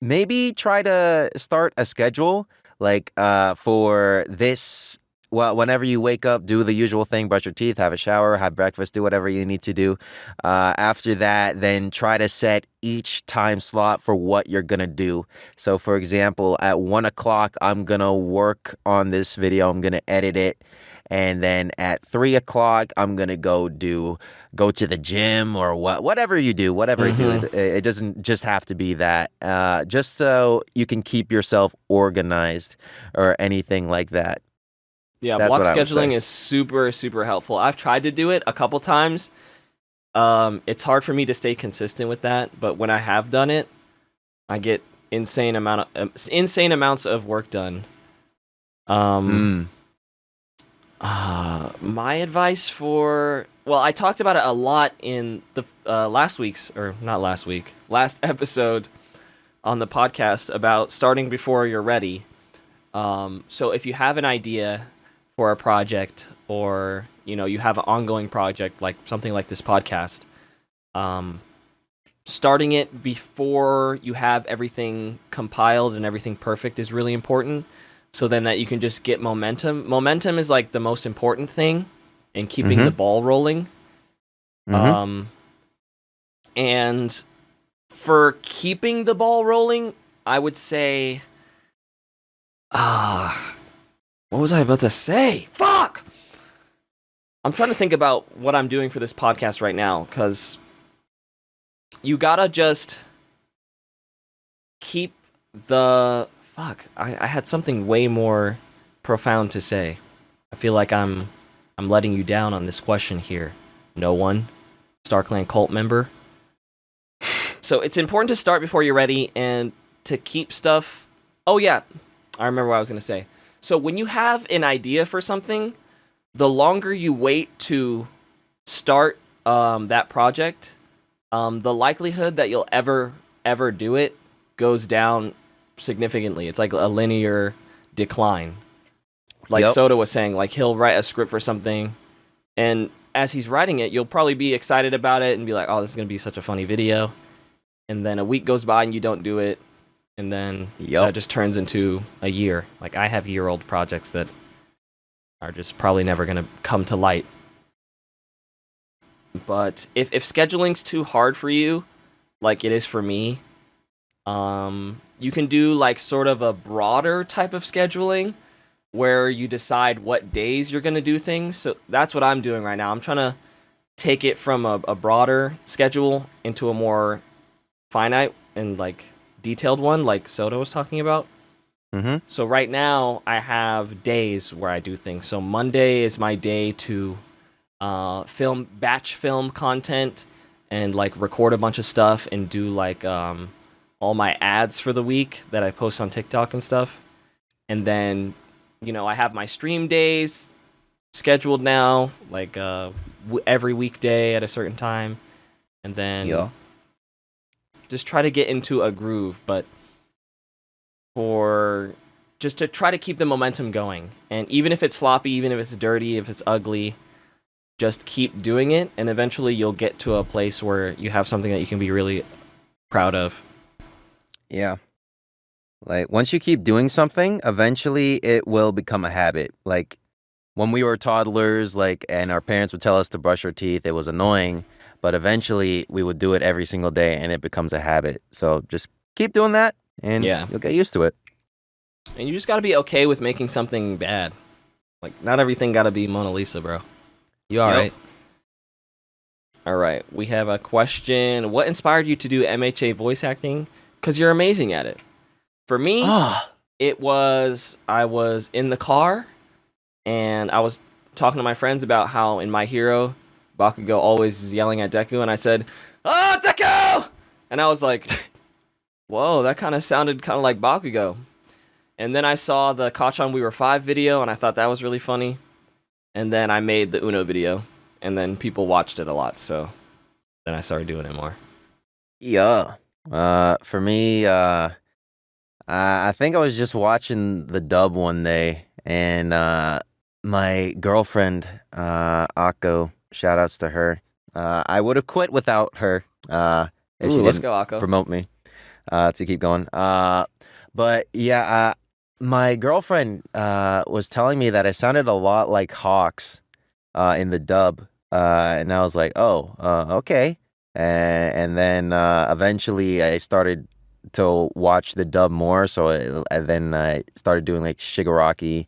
maybe try to start a schedule. Like for this, well, whenever you wake up, do the usual thing, brush your teeth, have a shower, have breakfast, do whatever you need to do. After that, then try to set each time slot for what you're going to do. So for example, at 1 o'clock, I'm going to work on this video. I'm going to edit it. And then at 3 o'clock, I'm going to go to the gym or whatever you do, whatever you do. It doesn't just have to be that. Just so you can keep yourself organized or anything like that. Yeah, That's block what I would scheduling say. is super, super helpful. I've tried to do it a couple times. It's hard for me to stay consistent with that, but when I have done it, I get insane amounts of work done. My advice I talked about it a lot in the last episode on the podcast about starting before you're ready. So if you have an idea for a project, or you have an ongoing project like something like this podcast, starting it before you have everything compiled and everything perfect is really important. So then that you can just get momentum. Momentum is like the most important thing in keeping the ball rolling. And for keeping the ball rolling, I would say, what was I about to say? Fuck! I'm trying to think about what I'm doing for this podcast right now, because you gotta just keep the... Fuck, I had something way more profound to say. I feel like I'm letting you down on this question here. No one, StarClan cult member. So it's important to start before you're ready and to keep stuff. Oh yeah, I remember what I was gonna say. So when you have an idea for something, the longer you wait to start that project, the likelihood that you'll ever do it goes down significantly. It's like a linear decline. Like Soda was saying, like he'll write a script for something, and as he's writing it, you'll probably be excited about it and be like, "Oh, this is gonna be such a funny video." And then a week goes by and you don't do it, and then that just turns into a year. Like I have year-old projects that are just probably never gonna come to light. But if scheduling's too hard for you, like it is for me, you can do like sort of a broader type of scheduling where you decide what days you're going to do things. So that's what I'm doing right now. I'm trying to take it from a broader schedule into a more finite and like detailed one, like Soda was talking about. Mm-hmm. So right now I have days where I do things. So Monday is my day to batch film content and like record a bunch of stuff and do like all my ads for the week that I post on TikTok and stuff. And then, you know, I have my stream days scheduled now, like every weekday at a certain time. And then just try to get into a groove, but for just to try to keep the momentum going. And even if it's sloppy, even if it's dirty, if it's ugly, just keep doing it, and eventually you'll get to a place where you have something that you can be really proud of. Yeah. Like, once you keep doing something, eventually it will become a habit. Like, when we were toddlers, like, and our parents would tell us to brush our teeth, it was annoying, but eventually we would do it every single day, and it becomes a habit. So just keep doing that, and you'll get used to it. And you just gotta be okay with making something bad. Like, not everything gotta be Mona Lisa, bro. You alright? Alright, we have a question. What inspired you to do MHA voice acting? Because you're amazing at it. For me, it was, I was in the car, and I was talking to my friends about how in My Hero, Bakugo always is yelling at Deku, and I said, "Oh, Deku!" And I was like, whoa, that kind of sounded kind of like Bakugo. And then I saw the Kachan We Were 5 video, and I thought that was really funny. And then I made the Uno video, and then people watched it a lot, so then I started doing it more. Yeah. For me, I think I was just watching the dub one day, and my girlfriend, Akko, shout outs to her. I would have quit without her if she let's didn't go, Akko. promote me to keep going. But yeah, my girlfriend was telling me that I sounded a lot like Hawks in the dub, and I was like, oh, okay. And then eventually I started to watch the dub more, so then I started doing like Shigaraki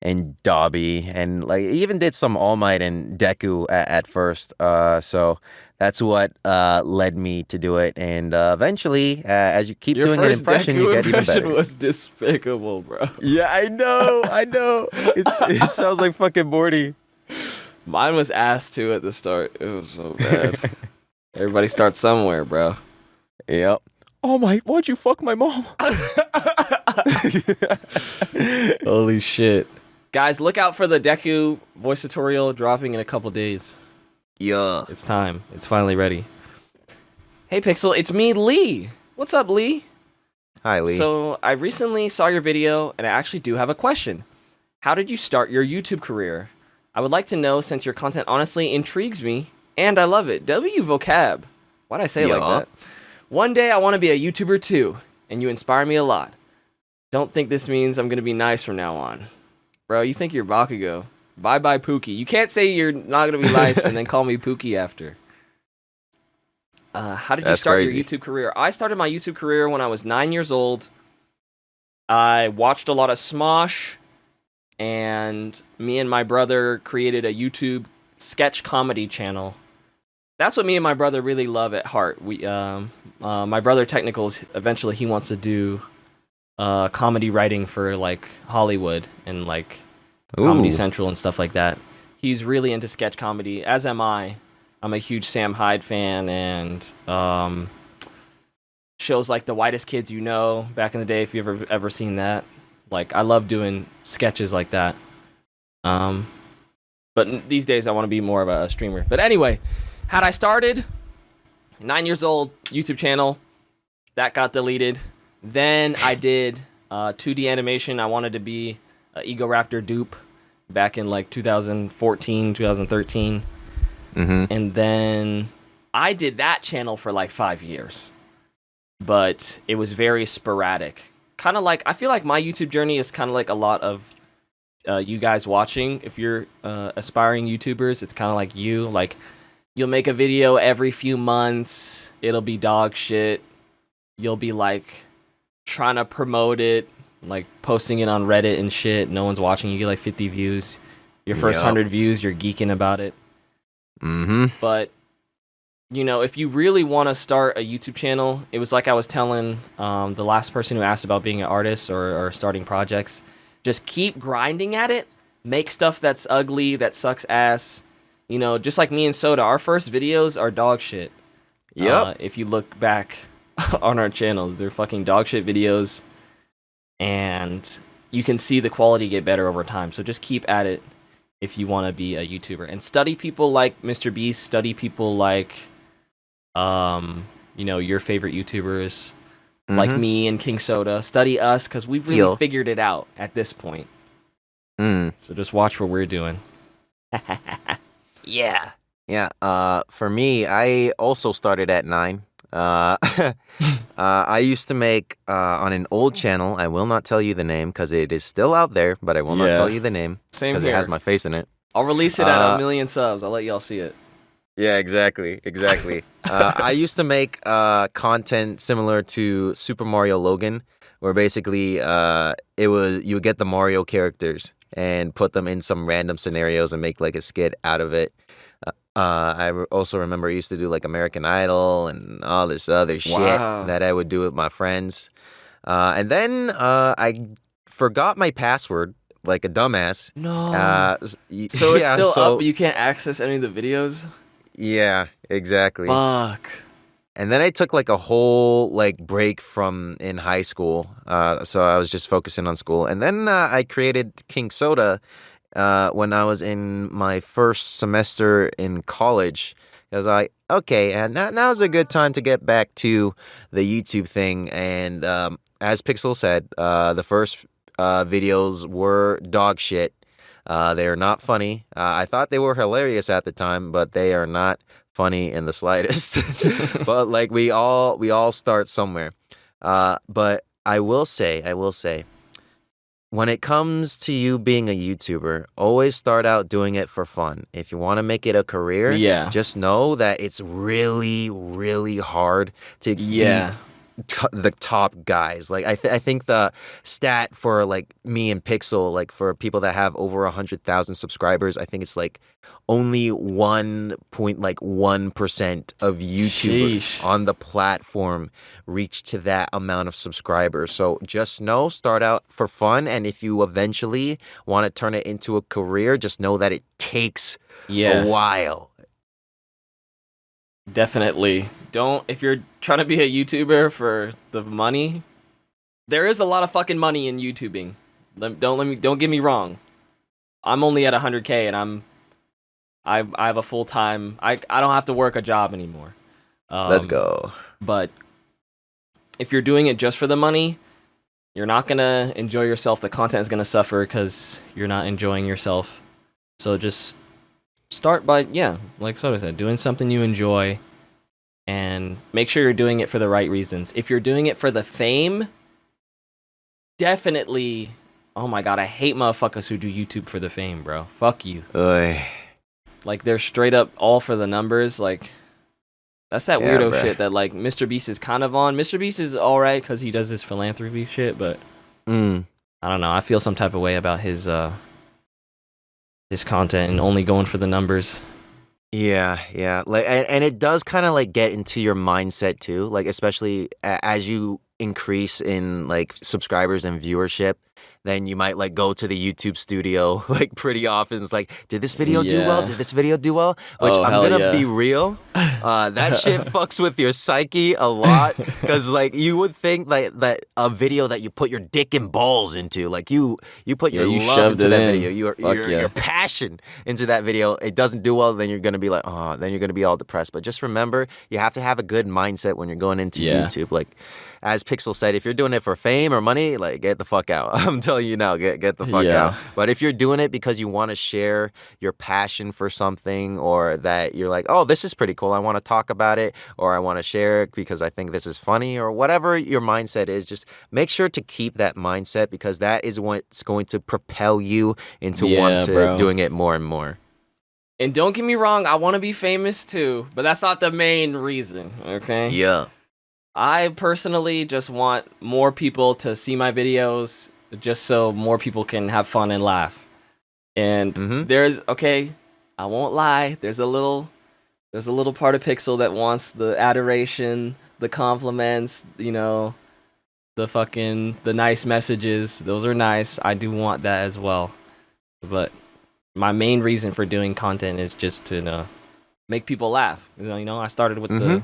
and Dobby, and like even did some All Might and Deku at first. So that's what led me to do it, and eventually, as you keep doing an impression, you get even better. Your first Deku impression was despicable, bro. Yeah, I know. It sounds like fucking Morty. Mine was ass too at the start. It was so bad. Everybody starts somewhere, bro. Yep. Oh my! Why'd you fuck my mom? Holy shit. Guys, look out for the Deku voice tutorial dropping in a couple days. Yeah. It's time. It's finally ready. Hey, Pixel, it's me, Lee. What's up, Lee? Hi, Lee. So, I recently saw your video, and I actually do have a question. How did you start your YouTube career? I would like to know, since your content honestly intrigues me, and I love it. W vocab. Why'd I say it like that? One day, I want to be a YouTuber too, and you inspire me a lot. Don't think this means I'm going to be nice from now on. Bro, you think you're Bakugo. Bye-bye, Pookie. You can't say you're not going to be nice and then call me Pookie after. How did you start your YouTube career? I started my YouTube career when I was 9 years old. I watched a lot of Smosh, and me and my brother created a YouTube sketch comedy channel. That's what me and my brother really love at heart. We, my brother Technicals, eventually he wants to do comedy writing for like Hollywood and like Comedy Central and stuff like that. He's really into sketch comedy, as am I. I'm a huge Sam Hyde fan, and shows like The Whitest Kids You Know back in the day, if you've ever seen that. Like, I love doing sketches like that. But these days I want to be more of a streamer. But anyway, had I started 9 years old, YouTube channel, that got deleted. Then I did 2D animation. I wanted to be an Egoraptor dupe back in like 2014, 2013. And then I did that channel for like 5 years. But it was very sporadic. Kind of like, I feel like my YouTube journey is kind of like a lot of you guys watching. If you're aspiring YouTubers, it's kind of like you. Like, you'll make a video every few months. It'll be dog shit. You'll be like trying to promote it, like posting it on Reddit and shit. No one's watching. You get like 50 views. Your first 100 views, you're geeking about it. But, you know, if you really want to start a YouTube channel, it was like I was telling the last person who asked about being an artist or starting projects. Just keep grinding at it. Make stuff that's ugly, that sucks ass. You know, just like me and Soda, our first videos are dog shit. If you look back on our channels, they're fucking dog shit videos. And you can see the quality get better over time. So just keep at it if you want to be a YouTuber. And study people like Mr. Beast. Study people like, you know, your favorite YouTubers. Like me and King Soda. Study us, because we've really figured it out at this point. So just watch what we're doing. Yeah. For me, I also started at 9. I used to make on an old channel. I will not tell you the name because it is still out there, but I will not tell you the name because it has my face in it. I'll release it at 1 million subs. I'll let y'all see it. Yeah, exactly. I used to make content similar to Super Mario Logan, where basically you would get the Mario characters and put them in some random scenarios and make like a skit out of it. Also remember I used to do like American Idol and all this other shit that I would do with my friends. And then I forgot my password like a dumbass. No. So it's still up, but you can't access any of the videos? Yeah, exactly. Fuck. And then I took like a whole like break from in high school. So I was just focusing on school. And then I created King Soda when I was in my first semester in college. I was like, okay, and now's a good time to get back to the YouTube thing. And as Pixel said, the first videos were dog shit. They're not funny. I thought they were hilarious at the time, but they are not funny in the slightest. But like we all start somewhere. But I will say, when it comes to you being a YouTuber, always start out doing it for fun. If you want to make it a career, just know that it's really, really hard to be the top guys. Like I think the stat for like me and Pixel, like for people that have over 100,000 subscribers, I think it's like only 1.1% of YouTubers on the platform reach to that amount of subscribers. So just know, start out for fun, and if you eventually want to turn it into a career, just know that it takes a while. Definitely. If you're trying to be a YouTuber for the money, there is a lot of fucking money in YouTubing. Don't get me wrong. I'm only at 100K and I have a full-time, I don't have to work a job anymore. Let's go. But if you're doing it just for the money, you're not gonna enjoy yourself. The content is gonna suffer because you're not enjoying yourself. So just start by, like Soda said, doing something you enjoy, and make sure you're doing it for the right reasons. If you're doing it for the fame, definitely, oh my god, I hate motherfuckers who do YouTube for the fame, bro. Fuck you. Like, they're straight up all for the numbers. Like, that's that weirdo shit that, like, Mr. Beast is kind of on. Mr. Beast is alright because he does this philanthropy shit, but I don't know. I feel some type of way about his content and only going for the numbers. Yeah. Like, and it does kind of like get into your mindset too. Like, especially as you increase in like subscribers and viewership, then you might like go to the YouTube studio like pretty often. It's like, did this video do well? Yeah. Did this video do well? Which Oh, I'm hell gonna yeah. be real. That shit fucks with your psyche a lot, because like you would think like that a video that you put your dick and balls into, like you put your Yeah, you love shoved into it that in. video, your Fuck yeah. your passion into that video, it doesn't do well, then you're gonna be like, oh, then you're gonna be all depressed. But just remember, you have to have a good mindset when you're going into Yeah. YouTube. Like, as Pixel said, if you're doing it for fame or money, like get the fuck out. I'm telling you now, get the fuck Yeah. out. But if you're doing it because you want to share your passion for something, or that you're like, oh, this is pretty cool, I want to talk about it, or I want to share it because I think this is funny, or whatever your mindset is, just make sure to keep that mindset, because that is what's going to propel you into Yeah, bro. doing it more and more. And don't get me wrong, I want to be famous too, but that's not the main reason, okay? Yeah. I personally just want more people to see my videos, just so more people can have fun and laugh. And I won't lie, there's a little part of Pixel that wants the adoration, the compliments, you know, the nice messages. Those are nice. I do want that as well. But my main reason for doing content is just to make people laugh. You know, I started with the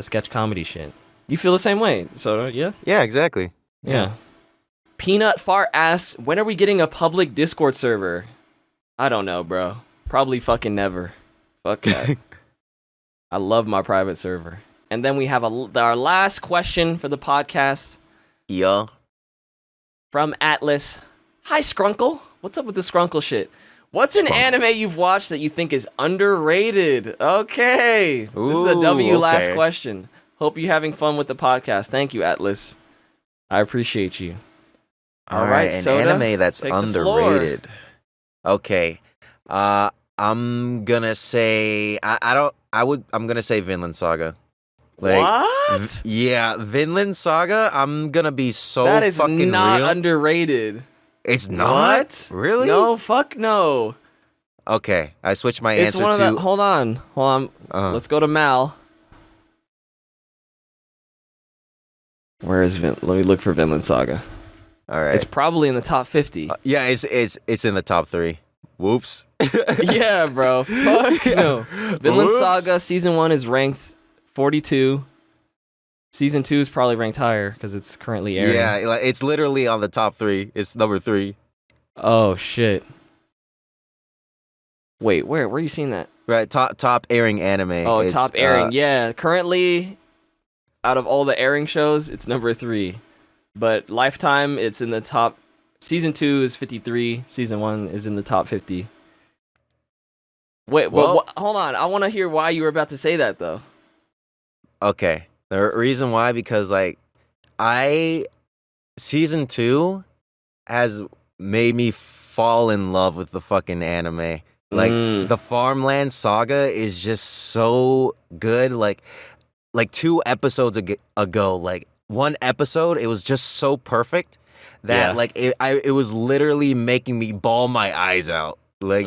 sketch comedy shit. You feel the same way, so yeah? Yeah, exactly. Yeah. Peanut Fart asks, when are we getting a public Discord server? I don't know, bro. Probably fucking never. Fuck that. I love my private server. And then we have our last question for the podcast Yeah. from Atlas. Hi, Skrunkle. What's up with the Skrunkle shit? What's an anime you've watched that you think is underrated? Okay. This is a W last question. Hope you're having fun with the podcast. Thank you, Atlas. I appreciate you. All right, an Soda, anime that's take the floor. underrated. Okay. I'm gonna say I'm gonna say Vinland Saga. What? Yeah, Vinland Saga. I'm gonna be so That is fucking not real. underrated. It's not? What? Really? No, fuck no. Okay, I switched my It's answer one of to the. Hold on. Let's go to Mal. Where is Let me look for Vinland Saga. All right. It's probably in the top 50. Yeah, it's in the top 3. Whoops. Yeah, bro. Fuck no. Vinland Whoops. Saga season 1 is ranked 42. Season 2 is probably ranked higher because it's currently airing. Yeah, like, it's literally on the top 3. It's number 3. Oh shit. Wait, where are you seeing that? Right, top airing anime. Oh, It's, top airing. Yeah, currently, out of all the airing shows, it's number 3. But Lifetime, it's in the top. Season 2 is 53. Season 1 is in the top 50. Wait, hold on. I want to hear why you were about to say that, though. Okay. The reason why, because like season 2 has made me fall in love with the fucking anime. Like the Farmland Saga is just so good. Like 2 episodes ago, like one episode, it was just so perfect that like it was literally making me bawl my eyes out. Like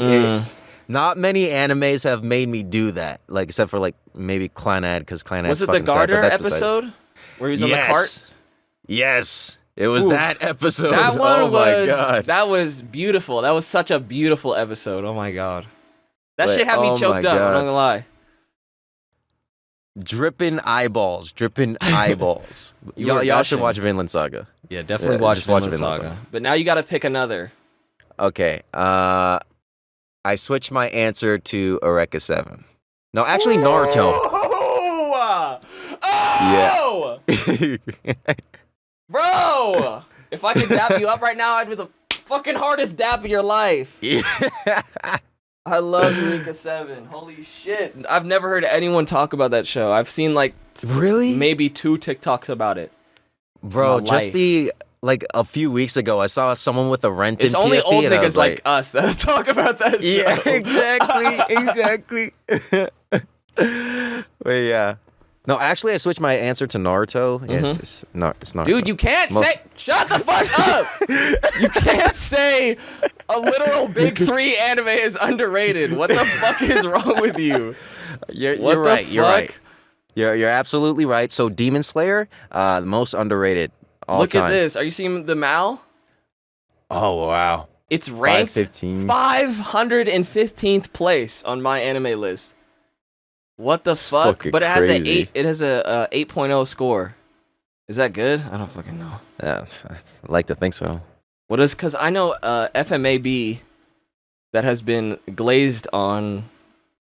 not many animes have made me do that, like except for like maybe Clannad, because Clannad Was it the Garter episode where he was on the cart? Yes, it was that episode. That one oh my god, that was beautiful. That was such a beautiful episode. Oh my god, that Wait, shit had me oh choked my up. I'm God. not gonna lie. dripping eyeballs. Y'all should watch Vinland Saga. Yeah, definitely watch just watch Vinland Vinland Saga. Saga. But now you got to pick another. Okay, I switched my answer to Eureka 7. No, actually Naruto. Oh! Yeah. Bro! If I could dap you up right now, I'd be the fucking hardest dap of your life. Yeah. I love Eureka 7. Holy shit. I've never heard anyone talk about that show. I've seen like Really? maybe 2 TikToks about it. Bro, My just life. a few weeks ago, I saw someone with a rented It's only PFP, old and I niggas was like us that talk about that show. yeah, exactly. But yeah. No, actually, I switched my answer to Naruto. Yes, it's Naruto. Dude, you can't say. Shut the fuck up! You can't say a literal big 3 anime is underrated. What the fuck is wrong with you? You're right. You're right. You're absolutely right. So Demon Slayer, the most underrated all Look time. at this. Are you seeing the Mal? Oh wow. It's ranked 515. 515th place on my anime list. What the It's fuck? fucking But it has crazy. a 8.0 score. Is that good? I don't fucking know. Yeah, I like to think so. What is? Because I know FMAB that has been glazed on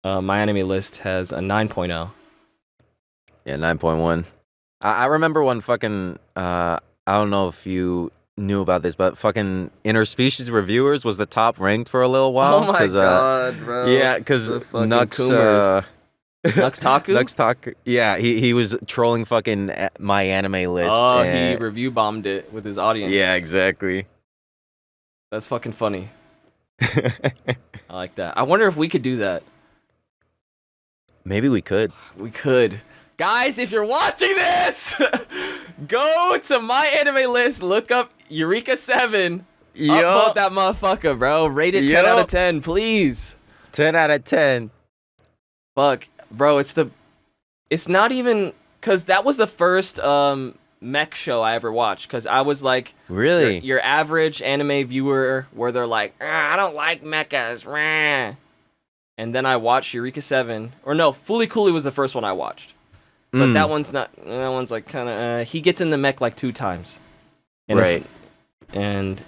my anime list has a 9.0. Yeah, 9.1. I remember when fucking I don't know if you knew about this, but fucking Interspecies Reviewers was the top ranked for a little while. Oh my god, bro. Yeah, because The fucking Nux Coomers. Nux Taku? Nux Taku. Yeah, he was trolling fucking my anime list. Oh, he and review bombed it with his audience. yeah, exactly. That's fucking funny. I like that. I wonder if we could do that. Maybe we could. We could. Guys, if you're watching this, go to my anime list, look up Eureka 7. Upvote that motherfucker, bro. Rate it 10 out of 10, please. 10 out of 10. Fuck. Bro, it's not even, because that was the first mech show I ever watched, because I was like, Really? your average anime viewer where they're like, I don't like mechas, rah. And then I watched Eureka 7, or no, Fooly Cooly was the first one I watched. But that one's not, that one's like kind of, he gets in the mech like 2 times. And Right.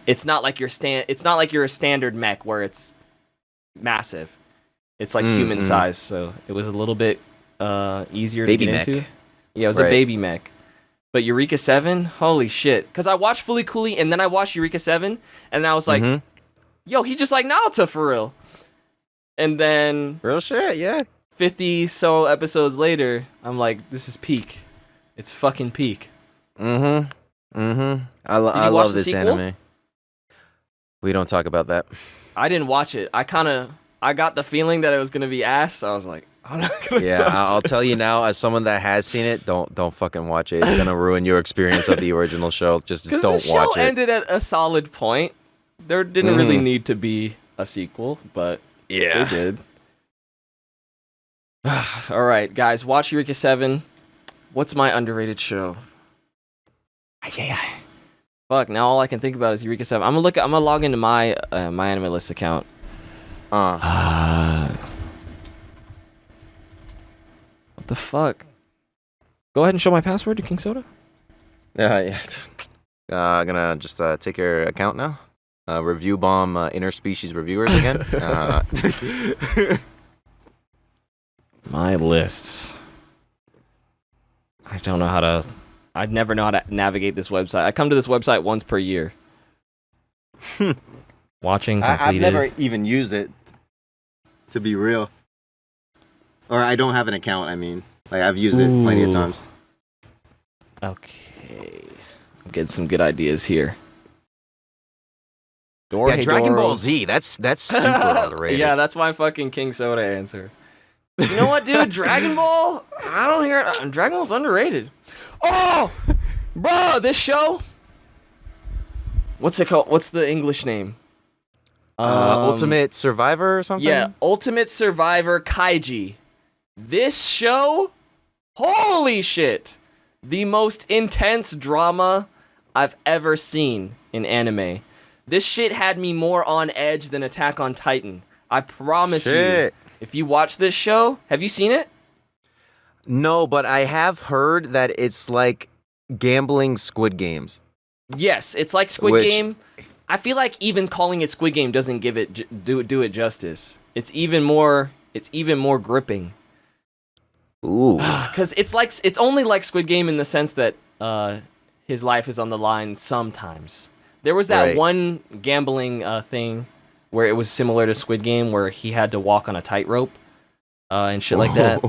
it's not like it's not like you're a standard mech where it's massive. It's like human size, so it was a little bit easier Baby to get mech. into. Yeah, it was a baby mech. But Eureka 7, holy shit. Because I watched Fooly Cooly and then I watched Eureka 7, and I was like, yo, he just like Naruto for real. And then Real shit, yeah. 50 so episodes later, I'm like, this is peak. It's fucking peak. I watch love the this sequel? anime. We don't talk about that. I didn't watch it. I got the feeling that it was gonna be ass, so I was like, I'm not gonna Yeah, touch I'll it. tell you now, as someone that has seen it, don't fucking watch it. It's gonna ruin your experience of the original show. Just Because don't the show watch it. ended at a solid point. There didn't really need to be a sequel, but they did. All right, guys, watch Eureka 7. What's my underrated show? Fuck, now all I can think about is Eureka 7. I'm gonna log into my my anime list account. What the fuck? Go ahead and show my password to King Soda. Yeah. Gonna just take your account now. Review bomb interspecies reviewers again. My lists. I'd never know how to navigate this website. I come to this website once per year. Watching completed. I've never even used it, to be real. Or I don't have an account, I mean. Like, I've used it plenty of times. Okay. I'm getting some good ideas here. Yeah, Dragon Ball Z, that's super underrated. Yeah, that's my fucking King Soda answer. You know what, dude? Dragon Ball? I don't hear it. Dragon Ball's underrated. Oh! Bro, this show? What's it called? What's the English name? Ultimate Survivor or something? Yeah, Ultimate Survivor Kaiji. This show? Holy shit! The most intense drama I've ever seen in anime. This shit had me more on edge than Attack on Titan. I promise you. If you watch this show, have you seen it? No, but I have heard that it's like gambling Squid Games. Yes, it's like Squid Game. I feel like even calling it Squid Game doesn't give it do it justice. It's even more gripping. Ooh. Cuz it's only like Squid Game in the sense that his life is on the line sometimes. There was that one gambling thing where it was similar to Squid Game where he had to walk on a tightrope and shit like that.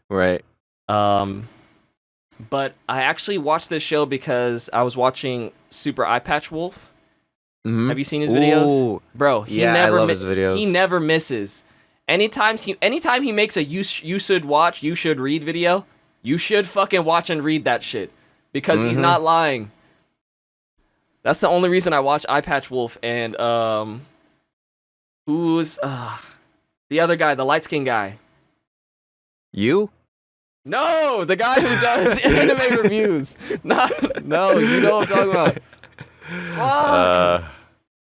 Right. But I actually watched this show because I was watching Super Eye Patch Wolf. Have you seen his videos? Ooh. Bro, I love his videos. He never misses. Anytime he makes a you should watch, you should read video, you should fucking watch and read that shit. Because he's not lying. That's the only reason I watch Eye Patch Wolf. And who's the other guy, the light skinned guy? You? No, the guy who does anime reviews. No, you know what I'm talking about. Fuck.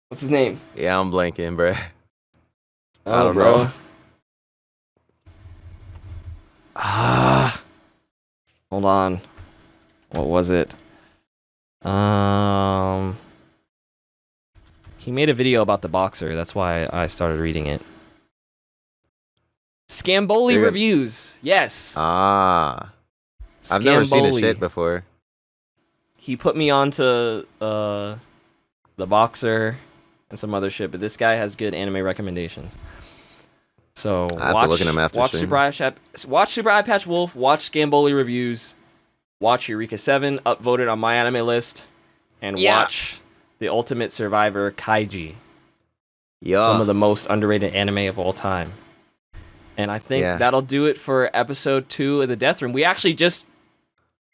What's his name? Yeah, I'm blanking, bruh. Oh, I don't bro. know. Hold on. What was it? He made a video about the boxer. That's why I started reading it. Scamboli You're- reviews. Yes. I've never seen his Scamboli. shit before. He put me onto the boxer and some other shit, but this guy has good anime recommendations. So I have to look at him after watch stream. watch Super Eye Patch Wolf, watch Scamboli reviews, watch Eureka 7, upvoted on my anime list, and watch The Ultimate Survivor Kaiji. Yeah. Some of the most underrated anime of all time. And I think that'll do it for episode 2 of the Death Room. We actually just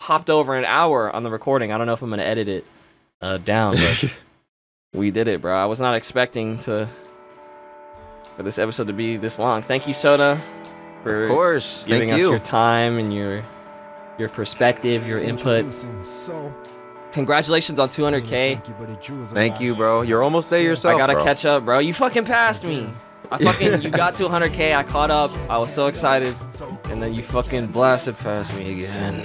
hopped over an hour on the recording. I don't know if I'm going to edit it down, but we did it, bro. I was not expecting for this episode to be this long. Thank you, Soda, for Of course. giving Thank us you. your time and your perspective, your input. Congratulations on 200K. Thank you, bro. You're almost there yourself, I gotta bro. catch up, bro. You fucking passed me. You got to 100K. I caught up. I was so excited, and then you fucking blasted past me again.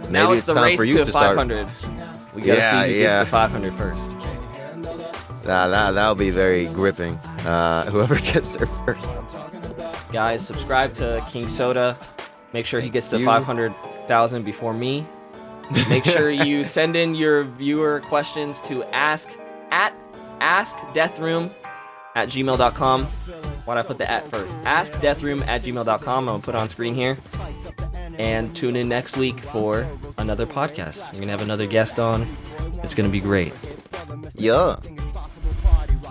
Now Maybe it's the time race for you to to start. 500. We gotta see who Yeah. gets to 500 first. That'll be very gripping. Whoever gets there first. Guys, subscribe to King Soda. Make sure he gets to 500,000 before me. Make sure you send in your viewer questions to askdeathroom@gmail.com. Why'd I put the at first? Askdeathroom@gmail.com. I'm gonna put it on screen here. And tune in next week for another podcast. We're gonna have another guest on. It's gonna be great. Yeah.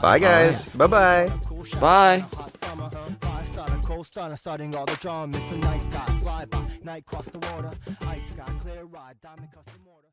Bye, guys. Bye-bye. Bye. Starting all the drum, it's a nice guy, fly by night, cross the water, ice sky, clear ride, diamond custom order.